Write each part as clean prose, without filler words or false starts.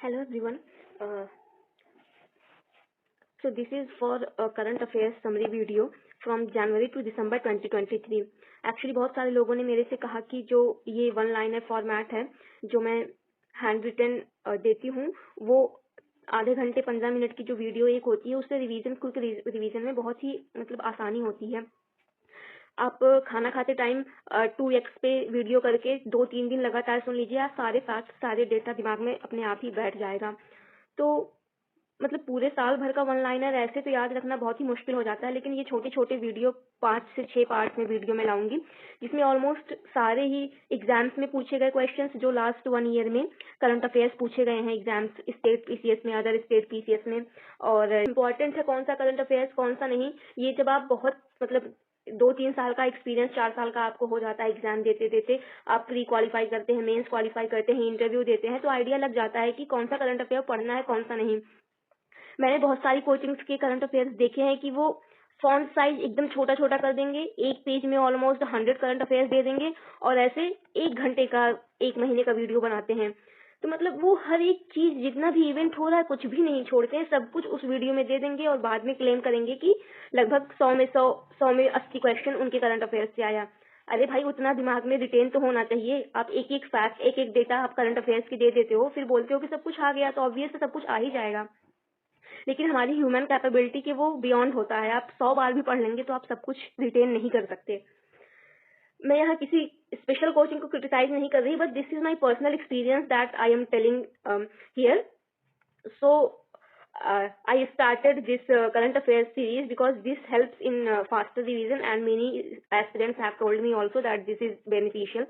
Hello everyone. Uh, so this is for a current affairs summary video from January to December 2023. Actually बहुत सारे लोगों ने मेरे से कहा कि जो ये वन लाइनर फॉर्मेट है जो मैं हैंड रिटन देती हूँ वो आधे घंटे 15 मिनट की जो वीडियो एक होती है उससे रिवीजन क्विक रिवीजन में बहुत ही मतलब आसानी होती है। आप खाना खाते टाइम 2x पे वीडियो करके 2-3 दिन लगातार सुन लीजिए, आप सारे फैक्ट्स सारे डेटा दिमाग में अपने आप ही बैठ जाएगा। तो मतलब पूरे साल भर का वन लाइनर ऐसे तो याद रखना बहुत ही मुश्किल हो जाता है, लेकिन ये छोटे छोटे वीडियो 5 से 6 पार्ट में वीडियो में लाऊंगी जिसमें ऑलमोस्ट सारे ही एग्जाम्स में पूछे गए क्वेश्चंस जो लास्ट 1 ईयर में करंट अफेयर्स पूछे गए हैं एग्जाम्स स्टेट पीसीएस में, अदर स्टेट पीसीएस में। और इम्पोर्टेंट है कौन सा करंट अफेयर्स कौन सा नहीं, ये जब आप बहुत मतलब 2-3 साल का एक्सपीरियंस 4 साल का आपको हो जाता है एग्जाम देते देते, आप प्री क्वालिफाई करते हैं, मेंस क्वालिफाई करते हैं, इंटरव्यू देते हैं, तो आइडिया लग जाता है कि कौन सा करंट अफेयर पढ़ना है कौन सा नहीं। मैंने बहुत सारी कोचिंग्स के करंट अफेयर्स देखे हैं कि वो फॉन्ट साइज एकदम छोटा छोटा कर देंगे, एक पेज में ऑलमोस्ट 100 करंट अफेयर्स दे देंगे और ऐसे 1 घंटे का 1 महीने का वीडियो बनाते हैं। तो मतलब वो हर एक चीज जितना भी इवेंट हो रहा है कुछ भी नहीं छोड़ते हैं, सब कुछ उस वीडियो में दे देंगे और बाद में क्लेम करेंगे कि लगभग 100 में 80 क्वेश्चन उनके करंट अफेयर्स से आया। अरे भाई उतना दिमाग में रिटेन तो होना चाहिए। आप एक एक फैक्ट एक एक डेटा आप करंट अफेयर्स की दे देते हो, फिर बोलते हो कि सब कुछ आ गया, तो ऑब्वियस सब कुछ आ ही जाएगा। लेकिन हमारी ह्यूमन कैपेबिलिटी के वो बियॉन्ड होता है, आप 100 बार भी पढ़ लेंगे तो आप सब कुछ रिटेन नहीं कर सकते। मैं यहाँ किसी स्पेशल कोचिंग को क्रिटिसाइज नहीं कर रही, but this is my personal experience that I am telling here. So I started this current affairs series because this helps in faster revision and many aspirants have told me also that this is beneficial.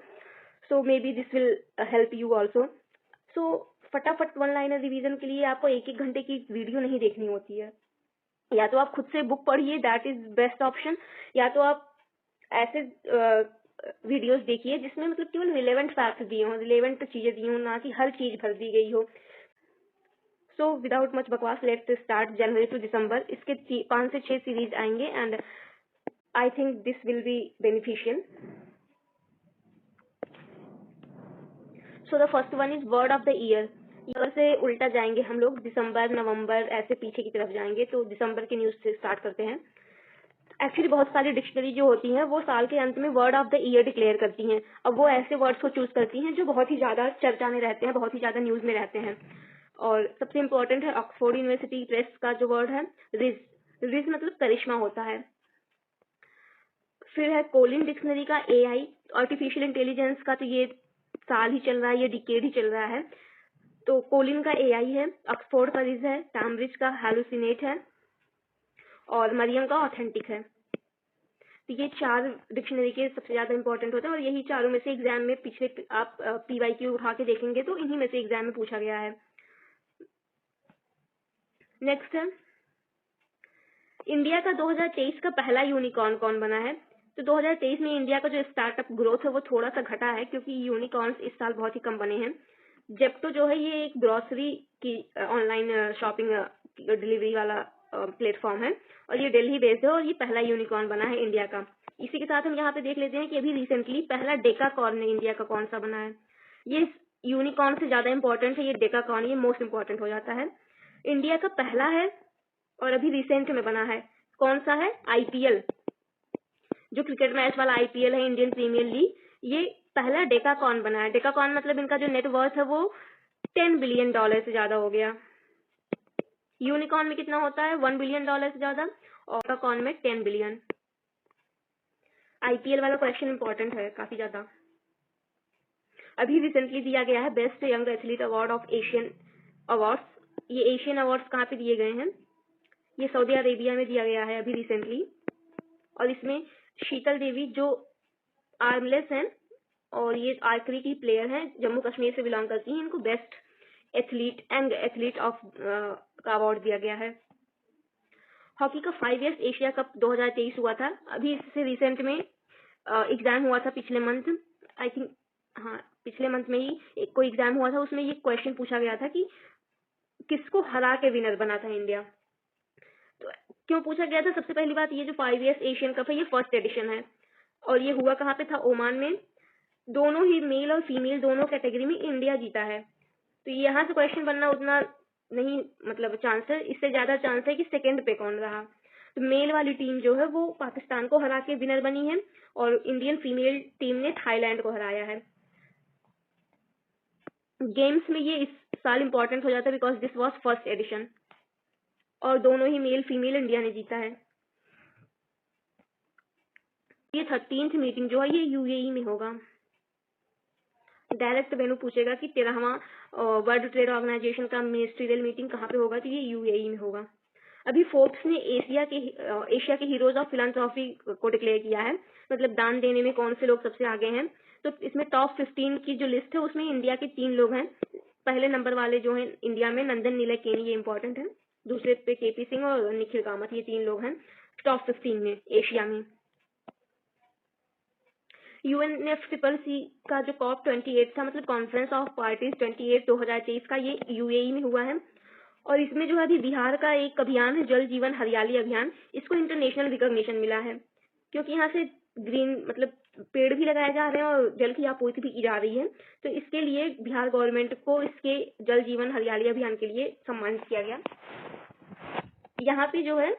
So maybe this will help you also. So फटाफट one liner revision के लिए आपको 1-1 घंटे की video नहीं देखनी होती है, या तो आप खुद से बुक पढ़िए, दैट इज बेस्ट ऑप्शन, या तो आप ऐसे वीडियोस देखिए जिसमें मतलब केवल रिलेवेंट फैक्ट्स दिए हों, रिलेवेंट चीजें दी हों, ना कि हर चीज भर दी गई हो। सो विदाउट मच बकवास लेट्स स्टार्ट जनवरी टू दिसंबर। इसके 5 से 6 सीरीज आएंगे and I think this will be beneficial. So the first one is word of the year. Year से उल्टा जाएंगे हम लोग, दिसंबर नवंबर ऐसे पीछे की तरफ जाएंगे, तो दिसंबर की न्यूज से स्टार्ट करते हैं। एक्चुअली बहुत सारी डिक्शनरी जो होती हैं वो साल के अंत में word of the year declare करती हैं। अब वो ऐसे वर्ड्स को चूज करती हैं जो बहुत ही ज्यादा चर्चा में रहते हैं, बहुत ही ज्यादा न्यूज में रहते हैं। और सबसे इम्पोर्टेंट है ऑक्सफोर्ड यूनिवर्सिटी प्रेस का जो वर्ड है रिज। रिज मतलब करिश्मा होता है। फिर है कोलिन डिक्शनरी का एआई, आर्टिफिशियल इंटेलिजेंस का तो ये साल ही चल रहा है, ये डिकेड ही चल रहा है, तो कोलिन का एआई है। ऑक्सफोर्ड का रिज है, कैम्ब्रिज का हैलुसिनेट है और मरियम का ऑथेंटिक है। तो ये 4 डिक्शनरी के सबसे ज्यादा इंपॉर्टेंट होते हैं और यही चारों में से एग्जाम में पिछले आप पीवाईक्यू उठा के देखेंगे तो इन्हीं में से एग्जाम में पूछा गया है। नेक्स्ट है इंडिया का 2023 का पहला यूनिकॉर्न कौन बना है। तो 2023 में इंडिया का जो स्टार्टअप ग्रोथ है वो थोड़ा सा घटा है क्योंकि यूनिकॉर्न्स इस साल बहुत ही कम बने हैं। जेप्टो जो है ये एक ग्रोसरी की ऑनलाइन शॉपिंग डिलीवरी वाला प्लेटफॉर्म है और ये दिल्ली बेस्ड है और ये पहला यूनिकॉर्न बना है इंडिया का। इसी के साथ हम यहाँ पे देख लेते हैं कि अभी रिसेंटली पहला डेकाकॉर्न इंडिया का कौन सा बना है। ये यूनिकॉर्न से ज्यादा इंपॉर्टेंट है, ये डेकाकॉर्न ये मोस्ट इंपॉर्टेंट हो जाता है। इंडिया का पहला है और अभी रिसेंट में बना है। कौन सा है? आईपीएल, जो क्रिकेट मैच वाला आईपीएल है, इंडियन प्रीमियर लीग, ये पहला डेकाकॉर्न बना है। डेकाकॉर्न मतलब इनका जो नेटवर्थ है वो $10 बिलियन से ज्यादा हो गया। यूनिकॉर्न में कितना होता है? $1 बिलियन से ज्यादा, और डेकाकॉर्न में 10 बिलियन। आईपीएल वाला क्वेश्चन इंपॉर्टेंट है काफी ज्यादा। अभी रिसेंटली दिया गया है best young athlete award of Asian awards. ये एशियन अवार्ड्स कहाँ पे दिए गए हैं? ये सऊदी अरेबिया में दिया गया है अभी रिसेंटली, और इसमें शीतल देवी जो आर्मलेस हैं और ये आर्चरी की प्लेयर हैं, जम्मू कश्मीर से बिलोंग करती हैं, इनको best athlete young athlete of का अवार्ड दिया गया है। हॉकी का 5 इयर्स एशिया कप 2023 हुआ था, अभी इससे रिसेंट में एग्जाम हुआ था पिछले मंथ, आई थिंक हाँ पिछले मंथ में ही एक कोई एग्जाम हुआ था, उसमें ये क्वेश्चन पूछा गया था कि किसको हरा के विनर बना था इंडिया। तो क्यों पूछा गया था? सबसे पहली बात, ये जो 5 इयर्स एशियन कप है ये फर्स्ट एडिशन है और ये हुआ कहाँ पे था? ओमान में। दोनों ही मेल और फीमेल दोनों कैटेगरी में इंडिया जीता है। तो यहाँ से क्वेश्चन बनना उतना नहीं मतलब चांस है, इससे ज़्यादा चांस है कि सेकंड पे कौन रहा। तो मेल वाली टीम जो है वो पाकिस्तान को हरा के विनर बनी है और इंडियन फीमेल टीम ने थाईलैंड को हराया है। गेम्स में ये इस साल इम्पोर्टेंट हो जाता है because this was first edition और दोनों ही मेल फीमेल इंडिया ने जीता है। ये 13th मीटिंग जो है ये यूएई में होगा। डायरेक्ट वेन्यू पूछेगा कि 13वां वर्ल्ड ट्रेड ऑर्गेनाइजेशन का मिनिस्ट्रियल मीटिंग कहाँ पे होगा, तो ये यूएई में होगा। अभी फोर्ब्स ने एशिया के हीरोज ऑफ फिलांथ्रॉपी को डिक्लेयर किया है, मतलब दान देने में कौन से लोग सबसे आगे हैं। तो इसमें टॉप 15 की जो लिस्ट है उसमें इंडिया के 3 लोग हैं। पहले नंबर वाले जो हैं इंडिया में नंदन नीलेकनी, ये इंपॉर्टेंट है। दूसरे पे केपी सिंह और निखिल कामत, ये 3 लोग हैं टॉप 15 में एशिया में। UNFCCC का जो COP 28 था, मतलब कॉन्फ्रेंस ऑफ पार्टीज 28 2023 का, ये यूएई में हुआ है। और इसमें जो है अभी बिहार का एक अभियान है जल जीवन हरियाली अभियान, इसको इंटरनेशनल रिकॉग्निशन मिला है क्योंकि यहाँ से ग्रीन मतलब पेड़ भी लगाए जा रहे हैं और जल की आपूर्ति भी की जा रही है। तो इसके लिए बिहार गवर्नमेंट को इसके जल जीवन हरियाली अभियान के लिए सम्मानित किया गया। यहाँ पे जो है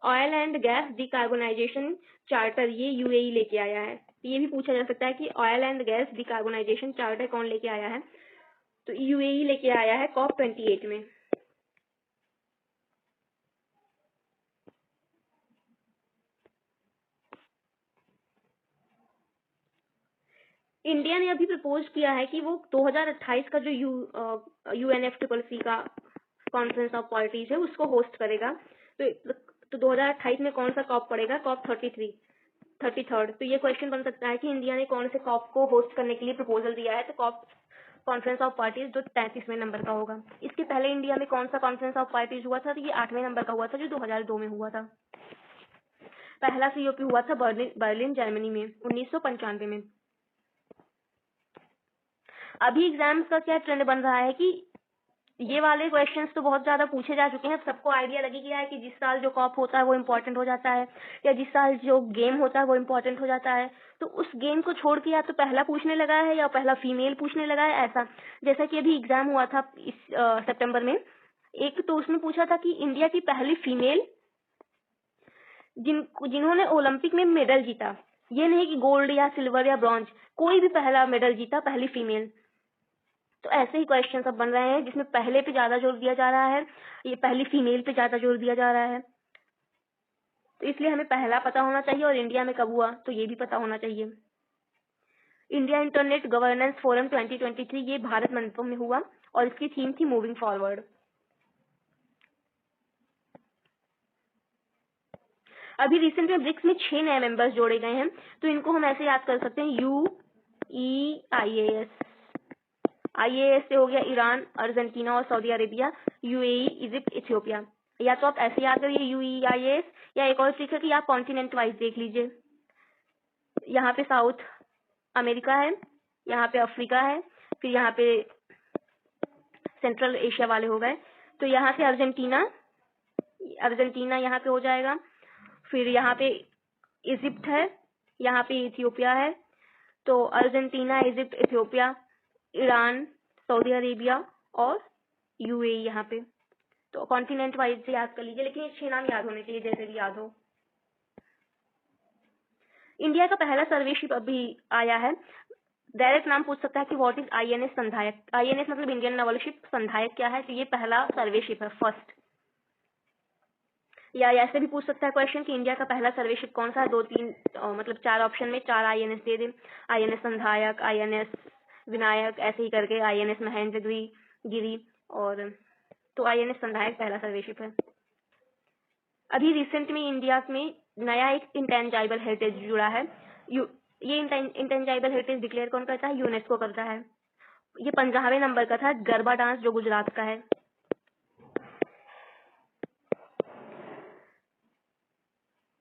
oil and gas decarbonisation charter, ये यूएई लेके आया है। ये भी पूछा जा सकता है कि oil and gas decarbonisation charter कौन लेके आया है, तो यूएई लेके आया है COP 28 में। इंडिया ने अभी प्रपोज किया है कि वो 2028 का जो UNFCCC का कॉन्फ्रेंस ऑफ पार्टीज है उसको होस्ट करेगा। तो 2028 में कौन सा कॉप पड़ेगा, COP 33rd। तो ये क्वेश्चन बन सकता है कि इंडिया ने कौन से कॉप को होस्ट करने के लिए प्रपोजल दिया है, तो COP कॉन्फ्रेंस ऑफ पार्टीज जो 33वें नंबर का होगा। इसके पहले इंडिया में कौन सा कॉन्फ्रेंस ऑफ पार्टीज हुआ था, तो ये 8वें नंबर का हुआ था जो 2002 में हुआ था। पहला COP हुआ था बर्लिन जर्मनी में 1995 में। अभी एग्जाम्स का क्या ट्रेंड बन रहा है कि ये वाले क्वेश्चंस तो बहुत ज्यादा पूछे जा चुके हैं, सबको आइडिया लगी गया है कि जिस साल जो कॉप होता है वो इम्पोर्टेंट हो जाता है, या जिस साल जो गेम होता है वो इम्पोर्टेंट हो जाता है। तो उस गेम को छोड़ के या तो पहला पूछने लगा है या पहला फीमेल पूछने लगा है, ऐसा। जैसा कि अभी एग्जाम हुआ था इस सितंबर में, एक तो उसने पूछा था कि इंडिया की पहली फीमेल जिन्होंने ओलंपिक में मेडल जीता, ये नहीं कि गोल्ड या सिल्वर या ब्रॉन्ज, कोई भी पहला मेडल जीता, पहली फीमेल। तो ऐसे ही क्वेश्चन सब बन रहे हैं जिसमें पहले पे ज्यादा जोर दिया जा रहा है, ये पहली फीमेल पे ज्यादा जोर दिया जा रहा है। तो इसलिए हमें पहला पता होना चाहिए और इंडिया में कब हुआ तो ये भी पता होना चाहिए। इंडिया इंटरनेट गवर्नेंस फोरम 2023 ये भारत मंडपम में हुआ और इसकी थीम थी मूविंग फॉरवर्ड। अभी रिसेंट में ब्रिक्स में 6 नए मेंबर्स जोड़े गए हैं, तो इनको हम ऐसे याद कर सकते हैं UEIAS। IAS से हो गया ईरान, अर्जेंटीना और Saudi Arabia, UAE, Egypt, Ethiopia. या तो आप ऐसे याद करिए UEIAS, या एक और ट्रिक है कि आप कॉन्टिनेंट वाइज देख लीजिए। यहाँ पे साउथ अमेरिका है, यहाँ पे अफ्रीका है, फिर यहाँ पे सेंट्रल एशिया वाले हो गए। तो यहाँ से अर्जेंटीना यहाँ पे हो जाएगा, फिर यहाँ पे इजिप्ट है, यहाँ पे इथियोपिया है। तो Argentina, Egypt, Ethiopia, Iran, Saudi Arabia और UAE यहाँ पे। तो कॉन्टिनेंट वाइज से याद कर लीजिए, लेकिन ये 6 नाम याद होने चाहिए जैसे भी याद हो। इंडिया का पहला सर्वेशिप अभी आया है। डायरेक्ट नाम पूछ सकता है कि व्हाट इज INS संधायक। INS मतलब इंडियन नेवल शिप, संधायक क्या है, तो ये पहला सर्वेशिप है, फर्स्ट। या ऐसे भी पूछ सकता है क्वेश्चन कि इंडिया का पहला सर्वेशिप कौन सा है, 2-3 मतलब 4 ऑप्शन में 4 INS दे दे, INS संधायक, INS विनायक, ऐसे ही करके INS महेंद्रगिरी और तो INS संधायक पहला सर्वेशिप है। अभी रिसेंट में इंडिया में नया एक इंटेंजाइबल हेरिटेज जुड़ा है। ये इंटेंजाइबल हेरिटेज डिक्लेयर कौन करता है, यूनेस्को करता है। ये 15वें नंबर का था, गरबा डांस जो गुजरात का है।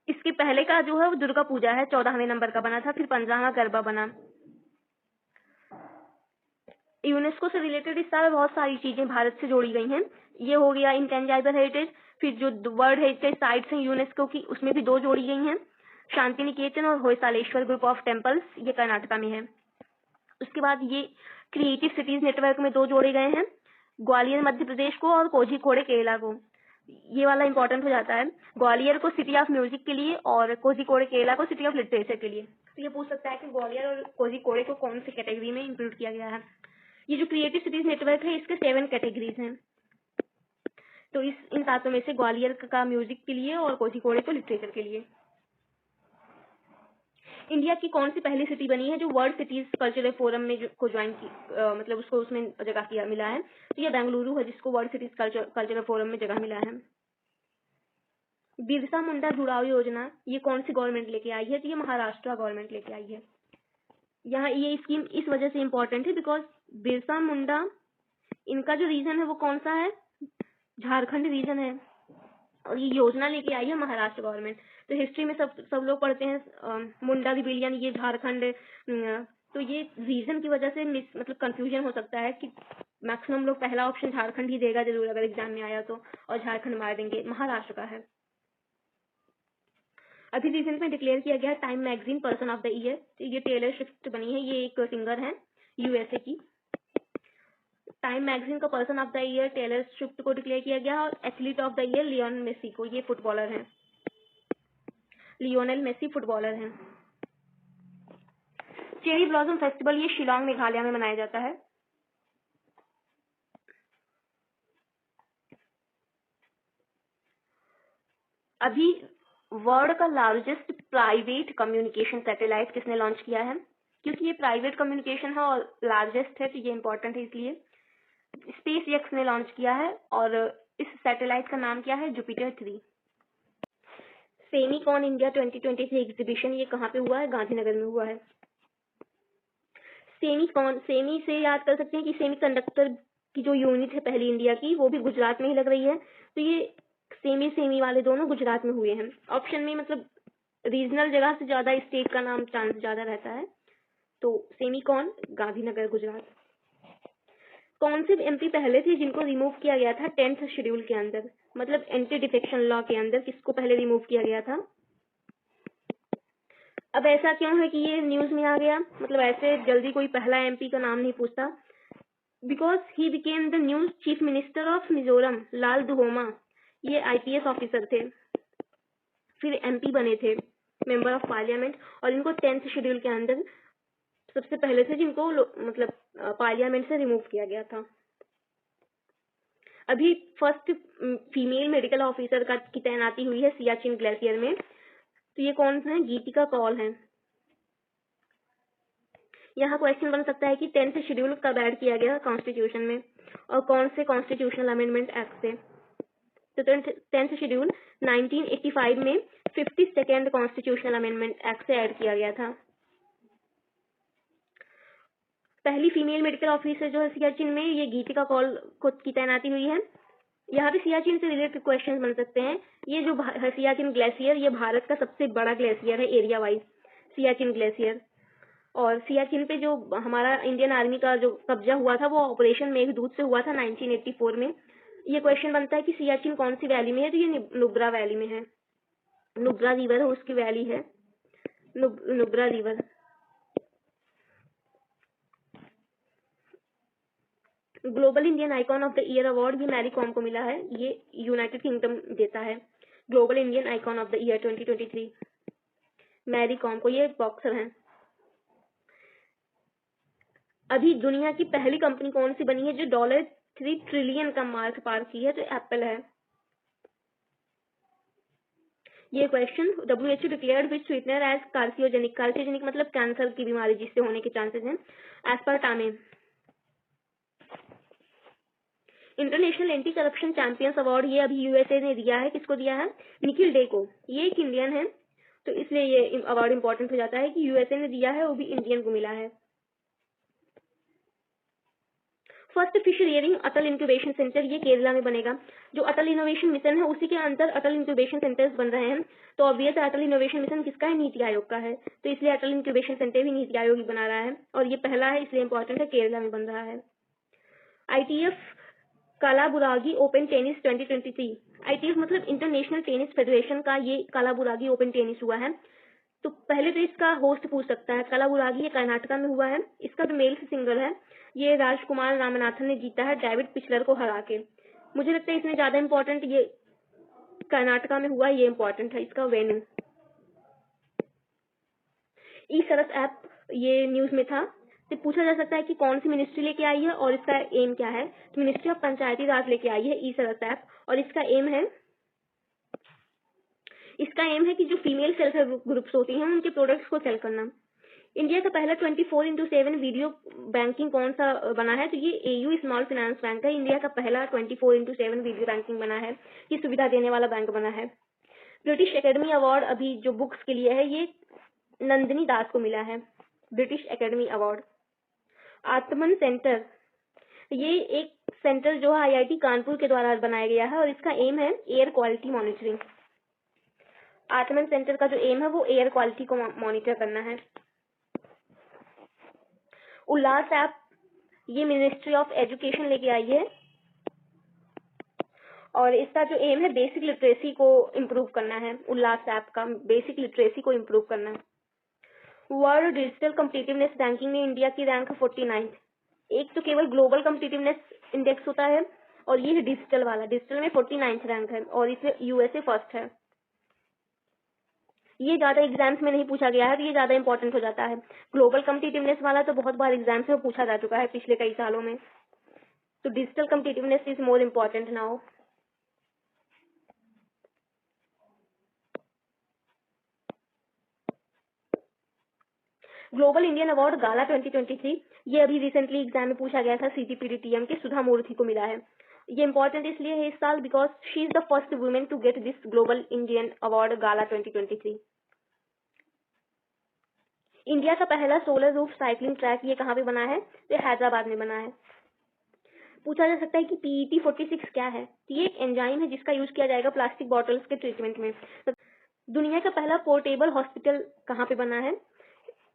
इसके पहले का जो है वो दुर्गा पूजा है, 14वें नंबर का बना था, फिर 15वां गरबा बना। यूनेस्को से रिलेटेड इस साल बहुत सारी चीजें भारत से जोड़ी गई हैं। ये हो गया इंटेंजाइबल हेरिटेज। फिर जो वर्ल्ड हेरिटेज साइट्स हैं यूनेस्को की, उसमें भी 2 जोड़ी गई हैं, शांति निकेतन और होयसालेश्वर ग्रुप ऑफ टेम्पल्स, ये कर्नाटका में है। उसके बाद ये क्रिएटिव सिटीज नेटवर्क में 2 जोड़े गए हैं, ग्वालियर मध्य प्रदेश को और कोझिकोड केरला को। ये वाला इंपॉर्टेंट हो जाता है, ग्वालियर को सिटी ऑफ म्यूजिक के लिए और कोझिकोड केरला को सिटी ऑफ लिटरेचर के लिए। तो ये पूछ सकता है कि ग्वालियर और कोझिकोड को कौन सी कैटेगरी में इंक्लूड किया गया है। ये जो क्रिएटिव सिटीज नेटवर्क है इसके 7 कैटेगरीज हैं। तो इन 7 में से ग्वालियर का म्यूजिक के लिए और कोझिकोड को लिटरेचर के लिए। इंडिया की कौन सी पहली सिटी बनी है जो वर्ल्ड सिटीज कल्चरल फोरम में को ज्वाइन की, मतलब उसको उसमें जगह किया मिला है। तो ये बेंगलुरु है जिसको वर्ल्ड सिटीज कल्चरल फोरम में जगह मिला है। बिरसा मुंडा जुड़ाव योजना ये कौन सी गवर्नमेंट लेके आई है? तो ये महाराष्ट्र गवर्नमेंट लेके आई है। यहाँ ये स्कीम इस वजह से इम्पोर्टेंट है बिकॉज बिरसा मुंडा, इनका जो रीजन है वो कौन सा है? झारखंड रीजन है, और ये योजना लेके आई है महाराष्ट्र गवर्नमेंट। तो हिस्ट्री में सब लोग पढ़ते हैं मुंडा रिबेलियन, ये झारखंड। तो ये रीजन की वजह से मतलब कंफ्यूजन हो सकता है कि मैक्सिमम लोग पहला ऑप्शन झारखंड ही देगा जरूर अगर एग्जाम में आया तो, और झारखंड मार देंगे, महाराष्ट्र का है। अभी रिसेंट में डिक्लेयर किया गया time magazine person of the year. तो ये टेलर स्विफ्ट बनी है, ये एक सिंगर है यूएसए की। टाइम मैगजीन का person of the year Taylor Swift को डिक्लेयर किया गया, और athlete of the year Lionel Messi को, ये फुटबॉलर हैं, लियोनेल मेसी फुटबॉलर हैं। चेरी ब्लॉसम फेस्टिवल ये शिलोंग मेघालय में मनाया जाता है। अभी वर्ल्ड का लार्जेस्ट प्राइवेट कम्युनिकेशन सैटेलाइट किसने लॉन्च किया है? क्योंकि ये प्राइवेट कम्युनिकेशन है और लार्जेस्ट है तो ये इंपॉर्टेंट है, इसलिए स्पेस एक्स ने लॉन्च किया है, और इस सैटेलाइट का नाम क्या है? जुपिटर 3। सेमीकॉन इंडिया 2023 एग्जीबिशन ये कहाँ पे हुआ है? गांधीनगर में हुआ है। सेमीकॉन, सेमी से याद कर सकते हैं कि सेमीकंडक्टर की जो यूनिट है पहली इंडिया की, वो भी गुजरात में ही लग रही है। तो ये सेमी वाले दोनों गुजरात में हुए हैं। ऑप्शन में मतलब रीजनल जगह से ज्यादा स्टेट का नाम चांस ज्यादा रहता है। तो सेमीकॉन गांधीनगर गुजरात। कौन से एमपी पहले थे जिनको रिमूव किया गया था 10th शेड्यूल के अंदर, मतलब एंटी डिफेक्शन लॉ के अंदर किसको पहले रिमूव किया गया था? अब ऐसा क्यों है कि ये न्यूज में आ गया? मतलब ऐसे जल्दी कोई पहला एमपी का नाम नहीं पूछता, because he became the new chief minister of Mizoram, Lalduhoma. ये आईपीएस ऑफिसर थे, फिर एमपी बने थे, मेंबर ऑफ पार्लियामेंट, और इनको 10th शेड्यूल के अंदर सबसे पहले थे जिनको मतलब पार्लियामेंट से रिमूव किया गया था। अभी फर्स्ट फीमेल मेडिकल ऑफिसर की तैनाती हुई है सियाचिन ग्लेशियर में। तो ये कौन है? गीतिका कौल है। यहाँ क्वेश्चन बन सकता है कि 10th शेड्यूल कब ऐड किया गया कॉन्स्टिट्यूशन में, और कौन से कॉन्स्टिट्यूशनल अमेंडमेंट एक्ट से? तो 10th शेड्यूल 1985 में 52nd कॉन्स्टिट्यूशनल अमेंडमेंट एक्ट से ऐड किया गया था। पहली फीमेल मेडिकल ऑफिसर जो है सियाचिन में, ये गीतिका कौल को की तैनाती हुई है। यहाँ पे सियाचिन से रिलेटेड क्वेश्चन बन सकते हैं। ये जो सियाचिन ग्लेशियर, ये भारत का सबसे बड़ा ग्लेशियर है एरिया वाइज, सियाचिन ग्लेशियर। और सियाचिन पे जो हमारा इंडियन आर्मी का जो कब्जा हुआ था वो ऑपरेशन मेघदूत से हुआ था 1984 में। ये क्वेश्चन बनता है कि सियाचिन कौन सी वैली में है? तो ये नुब्रा वैली में है, नुब्रा रिवर है उसकी वैली है, Nubra river. Global Indian icon of the year award भी मैरी कॉम को मिला है, ये यूनाइटेड किंगडम देता है। Global Indian icon of the year 2023 Mary Kom को, ये बॉक्सर हैं। अभी दुनिया की पहली कंपनी कौन सी बनी है जो $3 ट्रिलियन का मार्क पार की है? तो एप्पल है। ये question WHO declared which sweetener as carcinogenic, carcinogenic मतलब कैंसर की बीमारी जिससे होने के चांसेस हैं, aspartame. International anti corruption champions award ये अभी यूएसए ने दिया है, किसको दिया है? निखिल डे को। ये एक इंडियन है तो इसलिए ये अवार्ड इंपॉर्टेंट हो जाता है कि यूएसए ने दिया है, वो भी इंडियन को मिला है। फर्स्ट फिश रियरिंग अटल इंक्यूबेशन सेंटर ये केरला में बनेगा। जो अटल इनोवेशन मिशन है उसी के अंदर अटल इंक्यूबेशन सेंटर्स बन रहे हैं। तो ऑब्वियस अटल इनोवेशन मिशन किसका है? नीति आयोग का है, तो इसलिए अटल इंक्यूबेशन सेंटर भी नीति आयोग ही बना रहा है, और ये पहला है इसलिए इंपॉर्टेंट है, केरला में बन रहा है। ITF Kalaburagi open tennis 2023, ITF मतलब इंटरनेशनल टेनिस फेडरेशन का ये कालाबुरागी ओपन टेनिस हुआ है। तो पहले तो इसका होस्ट पूछ सकता है। कलाबुरागी ये कर्नाटका में हुआ है। इसका जो मेल सिंगर है ये राजकुमार रामनाथन ने जीता है डेविड पिचलर को हरा के। मुझे लगता है इसमें ज्यादा इम्पोर्टेंट ये कर्नाटका में हुआ, ये इम्पोर्टेंट है इसका वेन्यू। ई सरस ऐप ये न्यूज में था। तो पूछा जा सकता है कि कौन सी मिनिस्ट्री लेके आई है और इसका एम क्या है। तो मिनिस्ट्री ऑफ पंचायती राज लेके आई है ई सरस ऐप, और इसका एम है कि जो फीमेल सेल्फ हेल्प ग्रुप्स होती हैं उनके प्रोडक्ट्स को सेल करना। इंडिया का पहला 24/7 वीडियो बैंकिंग कौन सा बना है, तो ये एयू स्मॉल फाइनेंस बैंक है। इंडिया का पहला 24/7 वीडियो बैंकिंग बना है, ये सुविधा देने वाला बैंक बना है। ब्रिटिश एकेडमी अवार्ड अभी जो बुक्स के लिए है ये नंदिनी दास को मिला है, ब्रिटिश एकेडमी अवार्ड। आत्मन सेंटर ये एक सेंटर जो आईआईटी कानपुर के द्वारा बनाया गया है और इसका एम है एयर क्वालिटी मॉनिटरिंग। आत्मन सेंटर का जो एम है वो एयर क्वालिटी को मॉनिटर करना है। उल्लास ऐप ये मिनिस्ट्री ऑफ एजुकेशन लेके आई है और इसका जो एम है बेसिक लिटरेसी को इम्प्रूव करना है। उल्लास ऐप का बेसिक लिटरेसी को इम्प्रूव करना है। वर्ल्ड डिजिटल कम्पिटिटिवनेस रैंकिंग में इंडिया की रैंक 49। एक तो केवल ग्लोबल कम्पिटिटिवनेस इंडेक्स होता है और ये है डिजिटल वाला। डिजिटल में 49 रैंक है और इसमें यूएसए फर्स्ट है। ये ज्यादा एग्जाम्स में नहीं पूछा गया है तो ये ज्यादा इंपॉर्टेंट हो जाता है। ग्लोबल कम्पिटिटिवनेस वाला तो बहुत बार एग्जाम्स में पूछा जा चुका है पिछले कई सालों में, तो digital competitiveness is more important now. Global Indian award gala 2023 ये अभी रिसेंटली एग्जाम में पूछा गया था। सीजीपीडी टीएम के सुधा मूर्ति को मिला है। ये इंपॉर्टेंट इसलिए है इस साल because she is the first women to get this global Indian award gala 2023। India का पहला सोलर रूफ साइकिलिंग ट्रैक ये कहाँ पे बना है, तो हैदराबाद में बना है। पूछा जा सकता है कि PET 46 क्या है, तो ये एक एंजाइम है जिसका यूज किया जाएगा प्लास्टिक बॉटल्स के ट्रीटमेंट में। तो दुनिया का पहला पोर्टेबल हॉस्पिटल कहाँ पे बना है,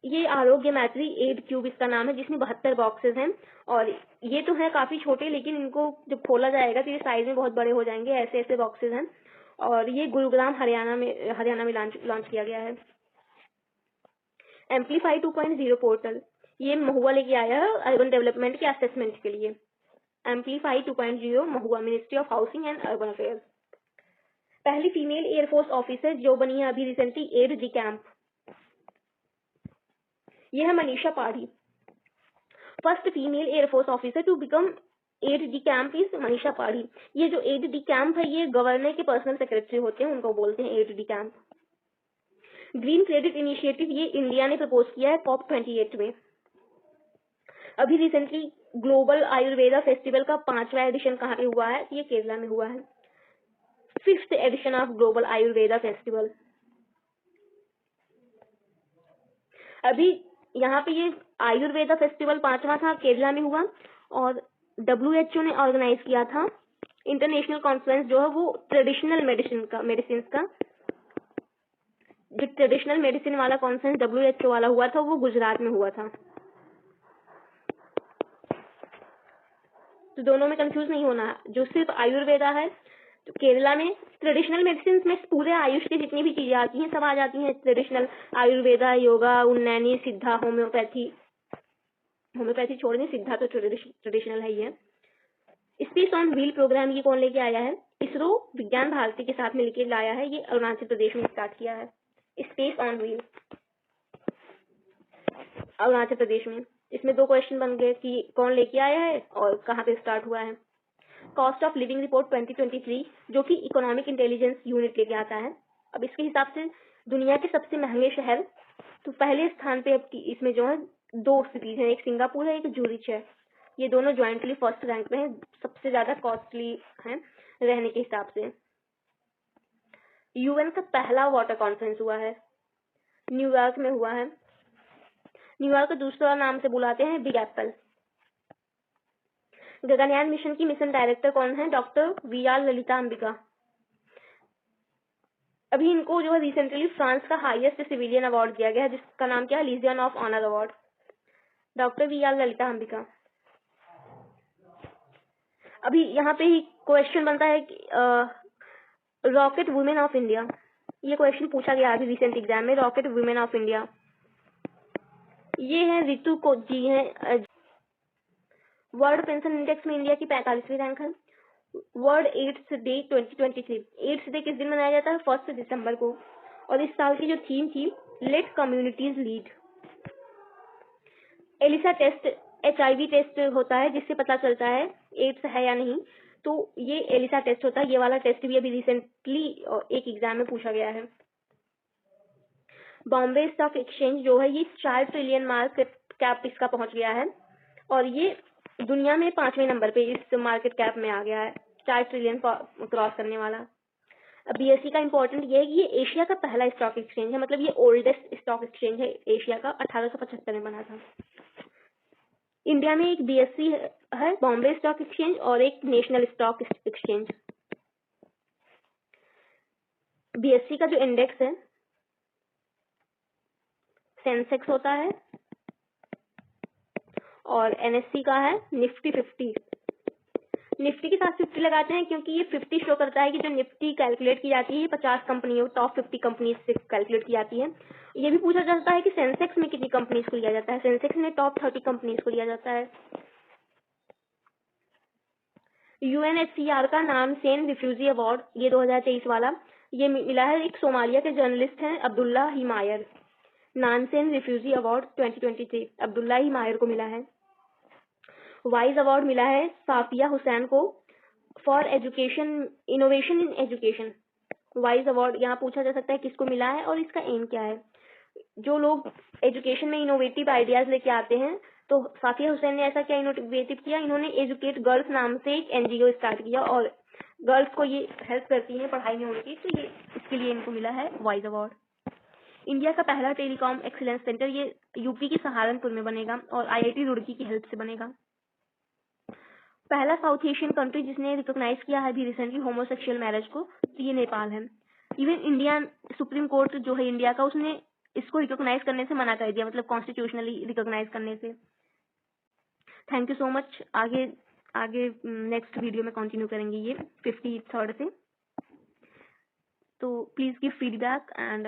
ये आरोग्य मैत्री एड क्यूब इसका नाम है, जिसमें 72 बॉक्सेस हैं और ये तो है काफी छोटे, लेकिन इनको जब खोला जाएगा तो ये साइज में बहुत बड़े हो जाएंगे। ऐसे ऐसे बॉक्सेस हैं और ये गुरुग्राम हरियाणा में लॉन्च किया गया है। एम्पलीफाई 2.0 पोर्टल ये महुआ लेके आया है अर्बन डेवलपमेंट के असेसमेंट के लिए। Amplify 2.0 Mahua, ministry of housing and urban affairs. पहली फीमेल एयरफोर्स ऑफिसर जो बनी है अभी रिसेंटली एड डी कैंप, यह है Manisha Padhi. First female air force officer to become aide de camp is Manisha Padhi. ये जो एड डी कैंप है ये गवर्नर के पर्सनल सेक्रेटरी होते हैं, उनको बोलते हैं add de camp. Green credit initiative ये इंडिया ने प्रपोज किया है COP28 में। अभी रिसेंटली ग्लोबल आयुर्वेदा फेस्टिवल का 5वां एडिशन कहाँ पे हुआ है, ये केरला में हुआ है। 5th edition of global Ayurveda festival. अभी यहाँ पे ये आयुर्वेदा फेस्टिवल 5वां था, केरला में हुआ और WHO ने ऑर्गेनाइज किया था इंटरनेशनल कॉन्फ्रेंस जो है वो ट्रेडिशनल मेडिसिन का जो ट्रेडिशनल मेडिसिन वाला कॉन्फ्रेंस WHO वाला हुआ था वो गुजरात में हुआ था। तो दोनों में कंफ्यूज नहीं होना, जो सिर्फ आयुर्वेदा है तो केरला में ट्रेडिशनल मेडिसिन में पूरे आयुष की जितनी भी चीजें आती हैं सब आ जाती हैं। ट्रेडिशनल आयुर्वेदा, योगा, उन्नैनी, सिद्धा, होम्योपैथी छोड़ने सिद्धा तो ट्रेडिशनल है ही है। स्पेस ऑन व्हील प्रोग्राम ये कौन लेके आया है, इसरो विज्ञान भारती के साथ मिलकर लाया है। ये अरुणाचल प्रदेश में स्टार्ट किया है space on wheel, Arunachal Pradesh में। इसमें 2 क्वेश्चन बन गए कि कौन लेके आया है और कहाँ पे स्टार्ट हुआ है। कॉस्ट ऑफ लिविंग रिपोर्ट 2023 जो कि इकोनॉमिक इंटेलिजेंस यूनिट लेके आता है। अब इसके हिसाब से दुनिया के सबसे महंगे शहर, तो पहले स्थान पे अब इसमें जो है 2 सिटीज हैं, एक सिंगापुर है, एक जूरिच है। ये दोनों ज्वाइंटली फर्स्ट रैंक में है, सबसे ज्यादा कॉस्टली हैं रहने के हिसाब से। UN का पहला वाटर कॉन्फ्रेंस हुआ है, न्यूयॉर्क में हुआ है। न्यूयॉर्क का दूसरा नाम से बुलाते हैं बिग एप्पल। गगनयान मिशन की मिशन डायरेक्टर कौन है, डॉक्टर VR ललिता अंबिका। अभी इनको जो है रिसेंटली फ्रांस का हाईएस्ट सिविलियन अवार्ड दिया गया है जिसका नाम क्या है, Legion of Honour award, doctor VR Lalitha Ambika. अभी यहाँ पे ही क्वेश्चन बनता है कि रॉकेट वुमेन ऑफ इंडिया, ये क्वेश्चन पूछा गया अभी रिसेंट एग्जाम में, रॉकेट वुमेन ऑफ इंडिया। ये है ऋतु को जी है। वर्ल्ड पेंशन इंडेक्स में इंडिया की 45वीं रैंक है। World AIDS Day 2023, AIDS day किस दिन मनाया जाता है? 1 दिसंबर को। और इस साल की जो थीम थी, let communities lead. ELISA test HIV test होता है जिससे पता चलता है एड्स है या नहीं, तो ये एलिसा टेस्ट होता है। ये वाला टेस्ट भी अभी रिसेंटली एक एग्जाम में पूछा गया है। बॉम्बे स्टॉक एक्सचेंज जो है ये 4 ट्रिलियन मार्केट कैप इसका पहुंच गया है और ये दुनिया में 5वें नंबर पे इस मार्केट कैप में आ गया है, 4 ट्रिलियन क्रॉस करने वाला। BSE का इंपॉर्टेंट ये है कि ये एशिया का पहला स्टॉक एक्सचेंज है, मतलब ये ओल्डेस्ट स्टॉक एक्सचेंज है एशिया का, 1875 में बना था। इंडिया में एक BSE है, बॉम्बे स्टॉक एक्सचेंज, और एक नेशनल स्टॉक एक्सचेंज। BSE का जो इंडेक्स है सेंसेक्स होता है और NSE का है निफ्टी 50। निफ्टी के साथ 50 लगाते हैं क्योंकि ये 50 शो करता है कि जो निफ्टी कैलकुलेट की जाती है ये 50 कंपनियों, टॉप 50 कंपनीज से कैलकुलेट की जाती है। ये भी पूछा जाता है कि सेंसेक्स में कितनी कंपनीज को लिया जाता है। सेंसेक्स में टॉप 30 कंपनीज को लिया जाता है। UNHCR का नाम सेन रिफ्यूजी अवार्ड, ये 2023 वाला, ये मिला है एक सोमालिया के जर्नलिस्ट हैं Abdullah Himayar. Nansen refugee award 2023 Abdullah Himayar को मिला है। वाइज अवार्ड मिला है साफिया हुसैन को for education, innovation in education. Wise award यहाँ पूछा जा सकता है किसको मिला है और इसका एम क्या है। जो लोग एजुकेशन में इनोवेटिव आइडियाज लेके आते हैं, तो साफिया हुसैन ने ऐसा क्या इनोवेटिव किया, इन्होंने एजुकेट गर्ल्स नाम से एक NGO स्टार्ट किया और गर्ल्स को ये हेल्प करती है पढ़ाई में उनकी, तो ये इसके लिए इनको मिला है वाइज अवार्ड। इंडिया का पहला टेलीकॉम एक्सीलेंस सेंटर ये यूपी की सहारनपुर में बनेगा और IIT रुड़की की हेल्प से बनेगा। पहला साउथ एशियन कंट्री जिसने रिकॉग्नाइज किया है अभी रिसेंटली होमोसेक्सुअल मैरिज को, तो ये नेपाल है। इवन इंडियन सुप्रीम कोर्ट जो है इंडिया का, उसने इसको रिकॉग्नाइज करने से मना कर दिया, मतलब कॉन्स्टिट्यूशनली रिकॉग्नाइज करने से। Thank you so much. आगे आगे नेक्स्ट वीडियो में कंटिन्यू करेंगे ये 53rd से। तो प्लीज गिव फीडबैक एंड